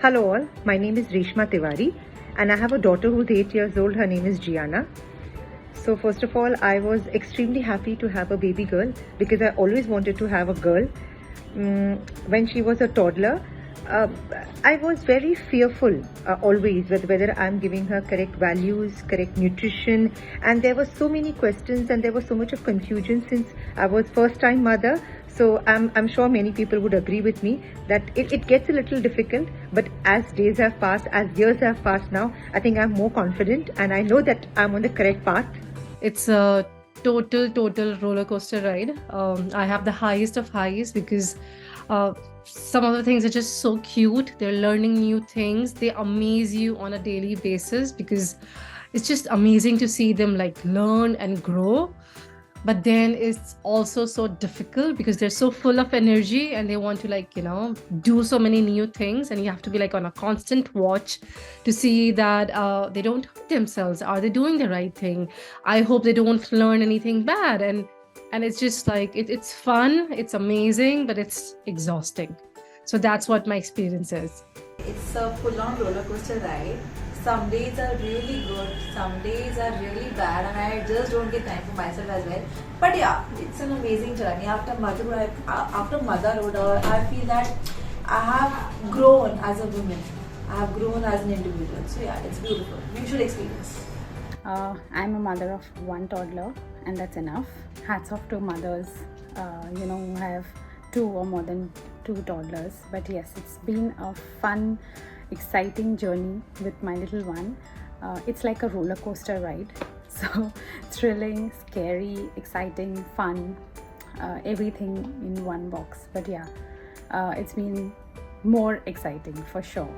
Hello all, my name is Reshma Tiwari and I have a daughter who's 8 years old. Her name is Gianna. So first of all, I was extremely happy to have a baby girl because I always wanted to have a girl. When she was a toddler, uh, I was very fearful always whether I'm giving her correct values, correct nutrition, and there were so many questions and there was so much of confusion since I was first time mother. So I'm sure many people would agree with me that it gets a little difficult, but as days have passed, as years have passed now, I think I'm more confident and I know that I'm on the correct path. It's a total roller coaster ride. I have the highest of highs because some of the things are just so cute. They're learning new things. They amaze you on a daily basis because it's just amazing to see them like learn and grow. But then it's also so difficult because they're so full of energy and they want to do so many new things, and you have to be like on a constant watch to see that they don't hurt themselves. Are they doing the right thing? I hope they don't learn anything bad. And it's just like it's fun, it's amazing, but it's exhausting. So that's what my experience is. It's a full-on roller coaster ride. Some days are really good, some days are really bad, and I just don't get time for myself as well. But yeah, it's an amazing journey. After motherhood, I feel that I have grown as a woman. I have grown as an individual. So yeah, it's beautiful. You should experience. I'm a mother of one toddler, and that's enough. Hats off to mothers, who have two or more than two toddlers. But yes, it's been a fun, exciting journey with my little one. It's like a roller coaster ride. So thrilling, scary, exciting, fun, everything in one box. But yeah, it's been more exciting for sure.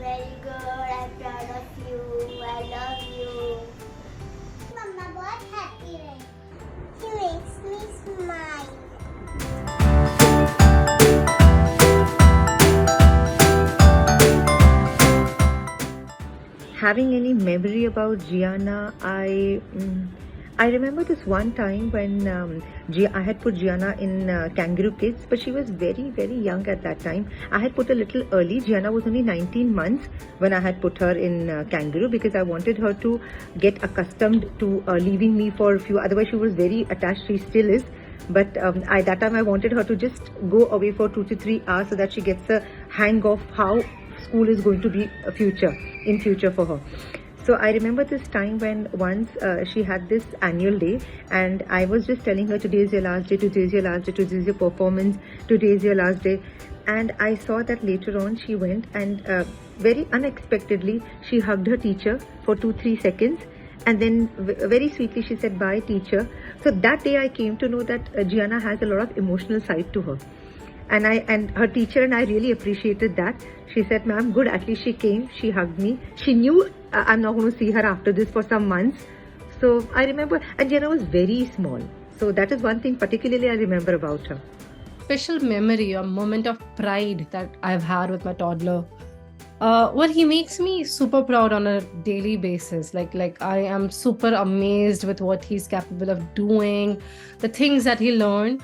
Very good. I'm proud of you. I love you. Mama, बहुत happy है. He makes me smile. Having any memory about Gianna, I remember this one time when I had put Gianna in kangaroo kids, but she was very young at that time. I had put a little early. Gianna was only 19 months when I had put her in kangaroo because I wanted her to get accustomed to leaving me for a few. Otherwise, she was very attached. She still is. But that time I wanted her to just go away for 2 to 3 hours so that she gets a hang of how school is going to be in future for her. So I remember this time when once she had this annual day and I was just telling her, today is your last day, today is your last day, today is your performance, today is your last day. And I saw that later on she went and very unexpectedly she hugged her teacher for 2-3 seconds, and then very sweetly she said, bye teacher. So that day I came to know that Gianna has a lot of emotional side to her. And her teacher and I really appreciated that. She said, ma'am, good, at least she came, she hugged me. She knew I'm not going to see her after this for some months. So I remember, and Gianna was very small. So that is one thing particularly I remember about her. Special memory, a moment of pride that I've had with my toddler. Well, he makes me super proud on a daily basis. Like I am super amazed with what he's capable of doing, the things that he learned.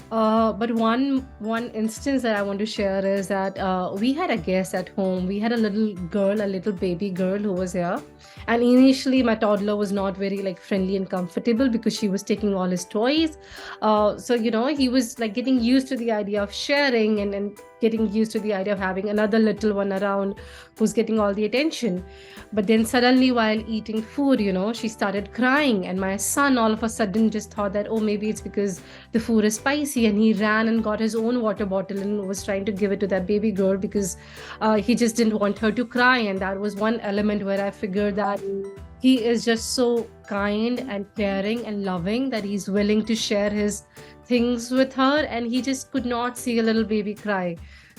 But one instance that I want to share is that we had a guest at home. We had a little baby girl who was here, and initially my toddler was not very like friendly and comfortable because she was taking all his toys. So he was like getting used to the idea of sharing and getting used to the idea of having another little one around who's getting all the attention. But then suddenly while eating food, she started crying, and my son all of a sudden just thought that, oh, maybe it's because the food is spicy, and he ran and got his own water bottle and was trying to give it to that baby girl because he just didn't want her to cry. And that was one element where I figured that he is just so kind and caring and loving that he's willing to share his things with her, and he just could not see a little baby cry.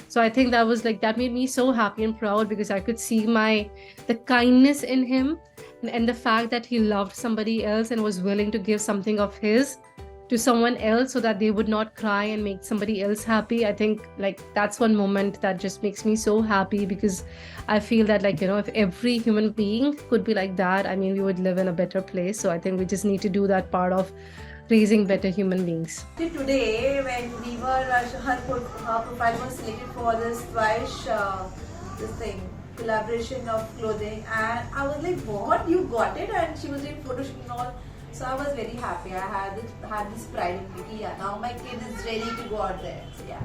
So I think that made me so happy and proud because I could see the kindness in him, and the fact that he loved somebody else and was willing to give something of his to someone else so that they would not cry and make somebody else happy. I think like that's one moment that just makes me so happy because I feel that if every human being could be like that, I mean, we would live in a better place. So I think we just need to do that part of raising better human beings. Today, when we were, her profile was selected for this Twish, this thing, collaboration of clothing, and I was like, what, you got it? And she was doing photo shoot and all. So I was very happy. I had this pride in me. Yeah, now my kid is ready to go out there. So yeah.